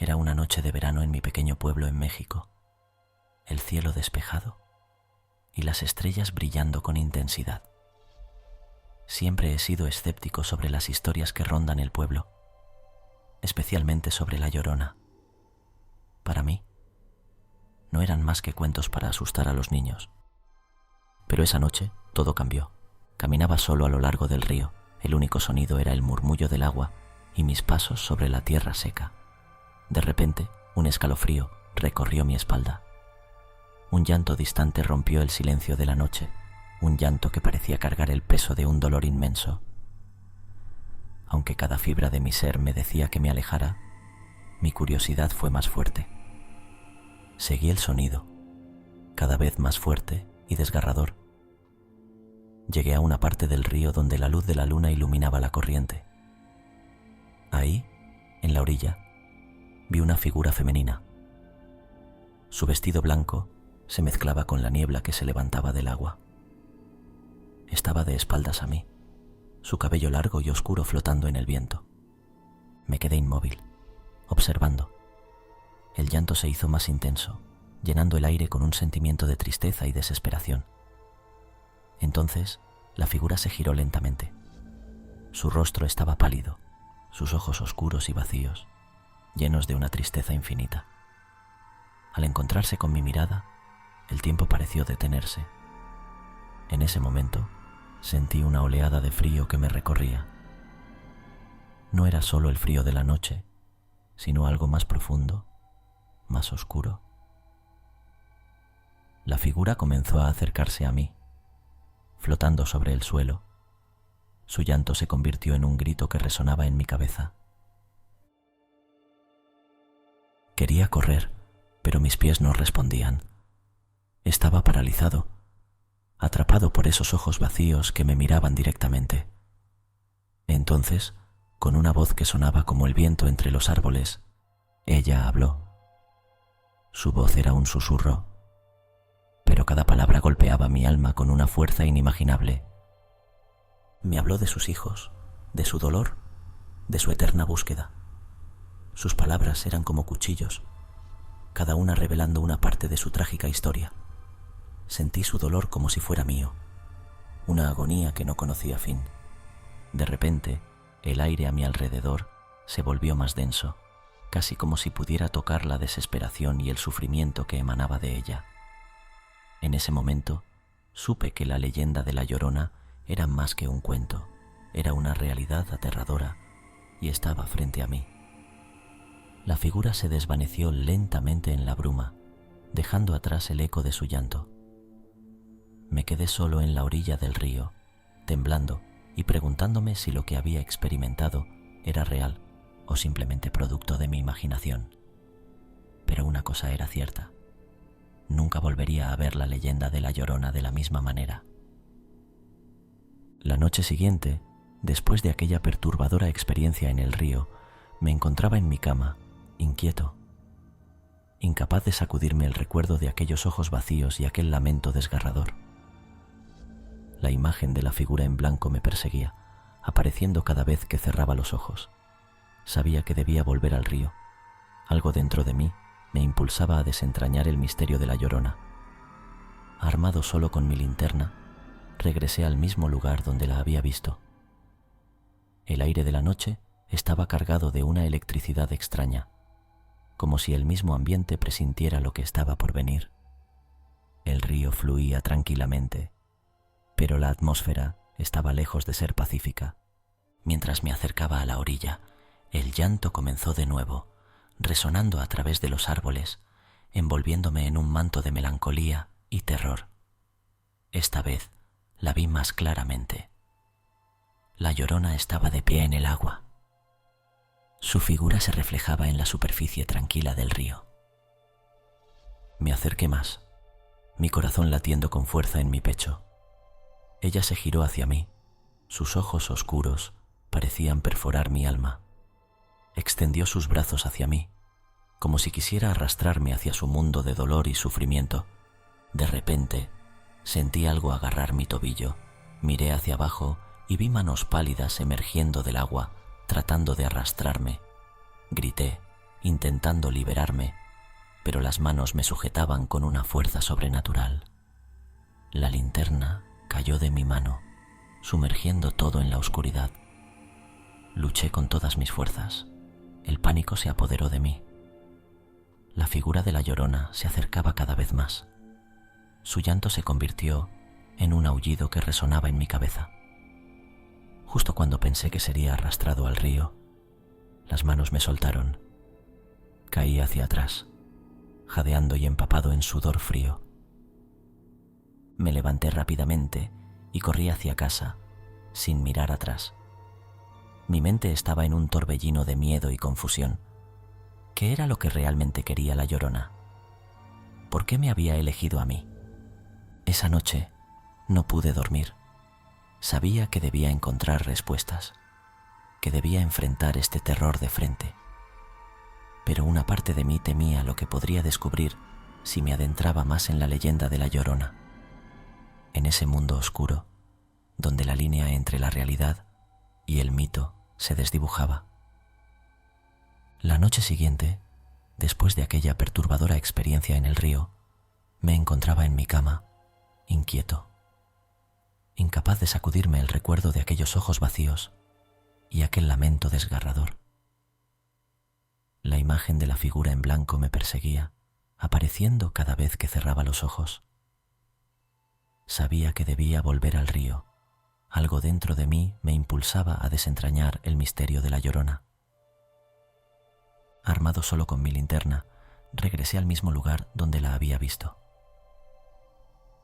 Era una noche de verano en mi pequeño pueblo en México, el cielo despejado y las estrellas brillando con intensidad. Siempre he sido escéptico sobre las historias que rondan el pueblo, especialmente sobre La Llorona. Para mí, no eran más que cuentos para asustar a los niños. Pero esa noche todo cambió. Caminaba solo a lo largo del río. El único sonido era el murmullo del agua y mis pasos sobre la tierra seca. De repente, un escalofrío recorrió mi espalda. Un llanto distante rompió el silencio de la noche, un llanto que parecía cargar el peso de un dolor inmenso. Aunque cada fibra de mi ser me decía que me alejara, mi curiosidad fue más fuerte. Seguí el sonido, cada vez más fuerte y desgarrador. Llegué a una parte del río donde la luz de la luna iluminaba la corriente. Ahí, en la orilla, vi una figura femenina. Su vestido blanco se mezclaba con la niebla que se levantaba del agua. Estaba de espaldas a mí, su cabello largo y oscuro flotando en el viento. Me quedé inmóvil, observando. El llanto se hizo más intenso, llenando el aire con un sentimiento de tristeza y desesperación. Entonces, la figura se giró lentamente. Su rostro estaba pálido, sus ojos oscuros y vacíos, llenos de una tristeza infinita. Al encontrarse con mi mirada, el tiempo pareció detenerse. En ese momento, sentí una oleada de frío que me recorría. No era solo el frío de la noche, sino algo más profundo, más oscuro. La figura comenzó a acercarse a mí, flotando sobre el suelo. Su llanto se convirtió en un grito que resonaba en mi cabeza. Quería correr, pero mis pies no respondían. Estaba paralizado, atrapado por esos ojos vacíos que me miraban directamente. Entonces, con una voz que sonaba como el viento entre los árboles, ella habló. Su voz era un susurro, pero cada palabra golpeaba mi alma con una fuerza inimaginable. Me habló de sus hijos, de su dolor, de su eterna búsqueda. Sus palabras eran como cuchillos, cada una revelando una parte de su trágica historia. Sentí su dolor como si fuera mío, una agonía que no conocía fin. De repente, el aire a mi alrededor se volvió más denso, casi como si pudiera tocar la desesperación y el sufrimiento que emanaba de ella. En ese momento, supe que la leyenda de La Llorona era más que un cuento, era una realidad aterradora y estaba frente a mí. La figura se desvaneció lentamente en la bruma, dejando atrás el eco de su llanto. Me quedé solo en la orilla del río, temblando y preguntándome si lo que había experimentado era real o simplemente producto de mi imaginación. Pero una cosa era cierta: nunca volvería a ver la leyenda de La Llorona de la misma manera. La noche siguiente, después de aquella perturbadora experiencia en el río, me encontraba en mi cama, inquieto, incapaz de sacudirme el recuerdo de aquellos ojos vacíos y aquel lamento desgarrador. La imagen de la figura en blanco me perseguía, apareciendo cada vez que cerraba los ojos. Sabía que debía volver al río. Algo dentro de mí me impulsaba a desentrañar el misterio de La Llorona. Armado solo con mi linterna, regresé al mismo lugar donde la había visto. El aire de la noche estaba cargado de una electricidad extraña, como si el mismo ambiente presintiera lo que estaba por venir. El río fluía tranquilamente, pero la atmósfera estaba lejos de ser pacífica. Mientras me acercaba a la orilla, el llanto comenzó de nuevo, resonando a través de los árboles, envolviéndome en un manto de melancolía y terror. Esta vez la vi más claramente. La Llorona estaba de pie en el agua. Su figura se reflejaba en la superficie tranquila del río. Me acerqué más, mi corazón latiendo con fuerza en mi pecho. Ella se giró hacia mí. Sus ojos oscuros parecían perforar mi alma. Extendió sus brazos hacia mí, como si quisiera arrastrarme hacia su mundo de dolor y sufrimiento. De repente, sentí algo agarrar mi tobillo. Miré hacia abajo y vi manos pálidas emergiendo del agua, tratando de arrastrarme. Grité, intentando liberarme, pero las manos me sujetaban con una fuerza sobrenatural. La linterna cayó de mi mano, sumergiendo todo en la oscuridad. Luché con todas mis fuerzas. El pánico se apoderó de mí. La figura de la Llorona se acercaba cada vez más. Su llanto se convirtió en un aullido que resonaba en mi cabeza. Justo cuando pensé que sería arrastrado al río, las manos me soltaron. Caí hacia atrás, jadeando y empapado en sudor frío. Me levanté rápidamente y corrí hacia casa, sin mirar atrás. Mi mente estaba en un torbellino de miedo y confusión. ¿Qué era lo que realmente quería la Llorona? ¿Por qué me había elegido a mí? Esa noche no pude dormir. Sabía que debía encontrar respuestas, que debía enfrentar este terror de frente. Pero una parte de mí temía lo que podría descubrir si me adentraba más en la leyenda de la Llorona, en ese mundo oscuro donde la línea entre la realidad y el mito se desdibujaba. La noche siguiente, después de aquella perturbadora experiencia en el río, me encontraba en mi cama, inquieto, incapaz de sacudirme el recuerdo de aquellos ojos vacíos y aquel lamento desgarrador. La imagen de la figura en blanco me perseguía, apareciendo cada vez que cerraba los ojos. Sabía que debía volver al río. Algo dentro de mí me impulsaba a desentrañar el misterio de la Llorona. Armado solo con mi linterna, regresé al mismo lugar donde la había visto.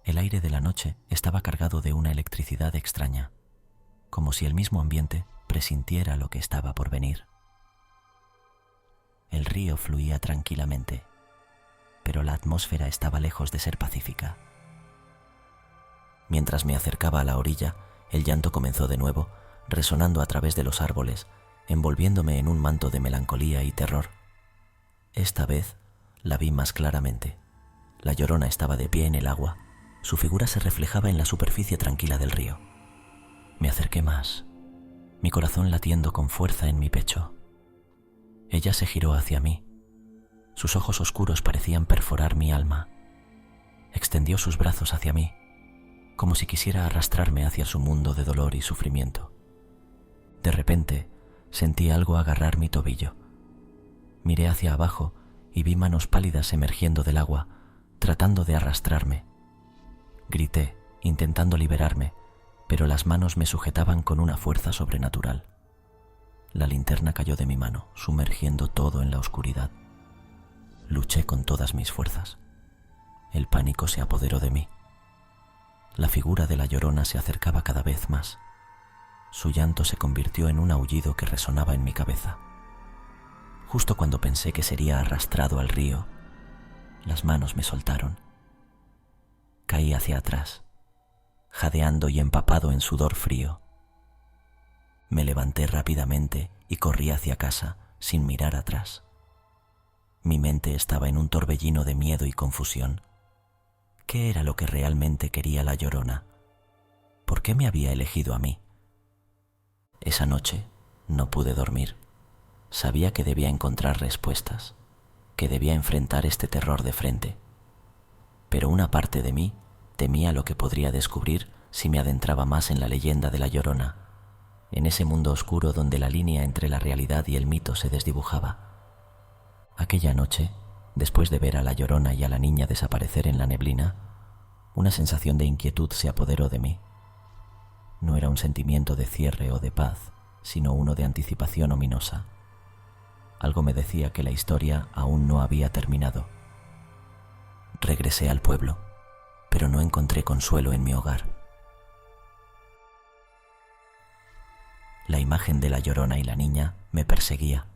El aire de la noche estaba cargado de una electricidad extraña, como si el mismo ambiente presintiera lo que estaba por venir. El río fluía tranquilamente, pero la atmósfera estaba lejos de ser pacífica. Mientras me acercaba a la orilla, el llanto comenzó de nuevo, resonando a través de los árboles, envolviéndome en un manto de melancolía y terror. Esta vez la vi más claramente. La Llorona estaba de pie en el agua. Su figura se reflejaba en la superficie tranquila del río. Me acerqué más, mi corazón latiendo con fuerza en mi pecho. Ella se giró hacia mí. Sus ojos oscuros parecían perforar mi alma. Extendió sus brazos hacia mí, como si quisiera arrastrarme hacia su mundo de dolor y sufrimiento. De repente, sentí algo agarrar mi tobillo. Miré hacia abajo y vi manos pálidas emergiendo del agua, tratando de arrastrarme. Grité, intentando liberarme, pero las manos me sujetaban con una fuerza sobrenatural. La linterna cayó de mi mano, sumergiendo todo en la oscuridad. Luché con todas mis fuerzas. El pánico se apoderó de mí. La figura de la Llorona se acercaba cada vez más. Su llanto se convirtió en un aullido que resonaba en mi cabeza. Justo cuando pensé que sería arrastrado al río, las manos me soltaron. Caí hacia atrás, jadeando y empapado en sudor frío. Me levanté rápidamente y corrí hacia casa sin mirar atrás. Mi mente estaba en un torbellino de miedo y confusión. ¿Qué era lo que realmente quería la Llorona? ¿Por qué me había elegido a mí? Esa noche no pude dormir. Sabía que debía encontrar respuestas, que debía enfrentar este terror de frente. Pero una parte de mí temía lo que podría descubrir si me adentraba más en la leyenda de la Llorona, en ese mundo oscuro donde la línea entre la realidad y el mito se desdibujaba. Aquella noche, después de ver a la Llorona y a la niña desaparecer en la neblina, una sensación de inquietud se apoderó de mí. No era un sentimiento de cierre o de paz, sino uno de anticipación ominosa. Algo me decía que la historia aún no había terminado. Regresé al pueblo, pero no encontré consuelo en mi hogar. La imagen de la Llorona y la niña me perseguía,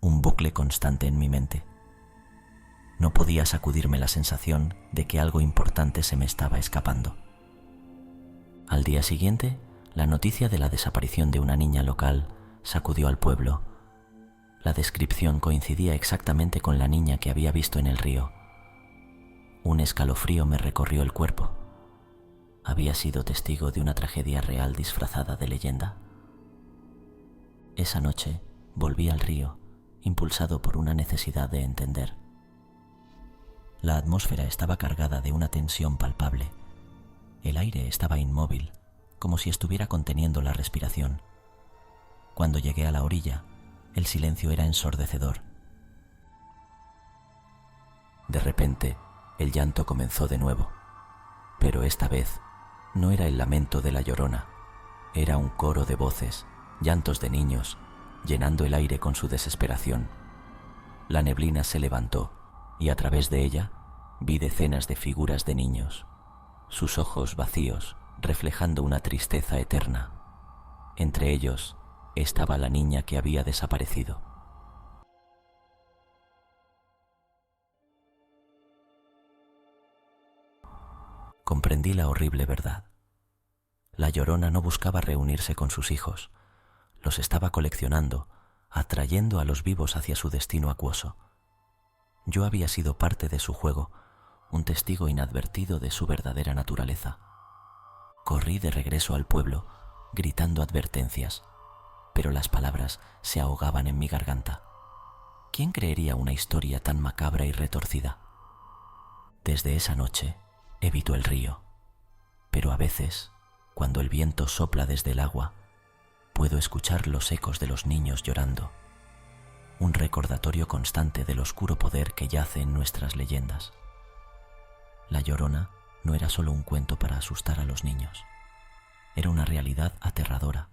un bucle constante en mi mente. No podía sacudirme la sensación de que algo importante se me estaba escapando. Al día siguiente, la noticia de la desaparición de una niña local sacudió al pueblo. La descripción coincidía exactamente con la niña que había visto en el río. Un escalofrío me recorrió el cuerpo. Había sido testigo de una tragedia real disfrazada de leyenda. Esa noche volví al río impulsado por una necesidad de entender. La atmósfera estaba cargada de una tensión palpable. El aire estaba inmóvil, como si estuviera conteniendo la respiración. Cuando llegué a la orilla, el silencio era ensordecedor. De repente, el llanto comenzó de nuevo, pero esta vez no era el lamento de la Llorona, era un coro de voces, llantos de niños, llenando el aire con su desesperación. La neblina se levantó y a través de ella vi decenas de figuras de niños, sus ojos vacíos reflejando una tristeza eterna. Entre ellos estaba la niña que había desaparecido. Comprendí la horrible verdad. La Llorona no buscaba reunirse con sus hijos, los estaba coleccionando, atrayendo a los vivos hacia su destino acuoso. Yo había sido parte de su juego, un testigo inadvertido de su verdadera naturaleza. Corrí de regreso al pueblo, gritando advertencias, pero las palabras se ahogaban en mi garganta. ¿Quién creería una historia tan macabra y retorcida? Desde esa noche evito el río, pero a veces, cuando el viento sopla desde el agua, puedo escuchar los ecos de los niños llorando, un recordatorio constante del oscuro poder que yace en nuestras leyendas. La Llorona no era solo un cuento para asustar a los niños, era una realidad aterradora,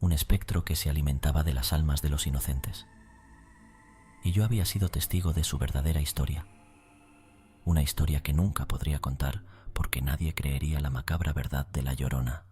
un espectro que se alimentaba de las almas de los inocentes. Y yo había sido testigo de su verdadera historia, una historia que nunca podría contar porque nadie creería la macabra verdad de la Llorona.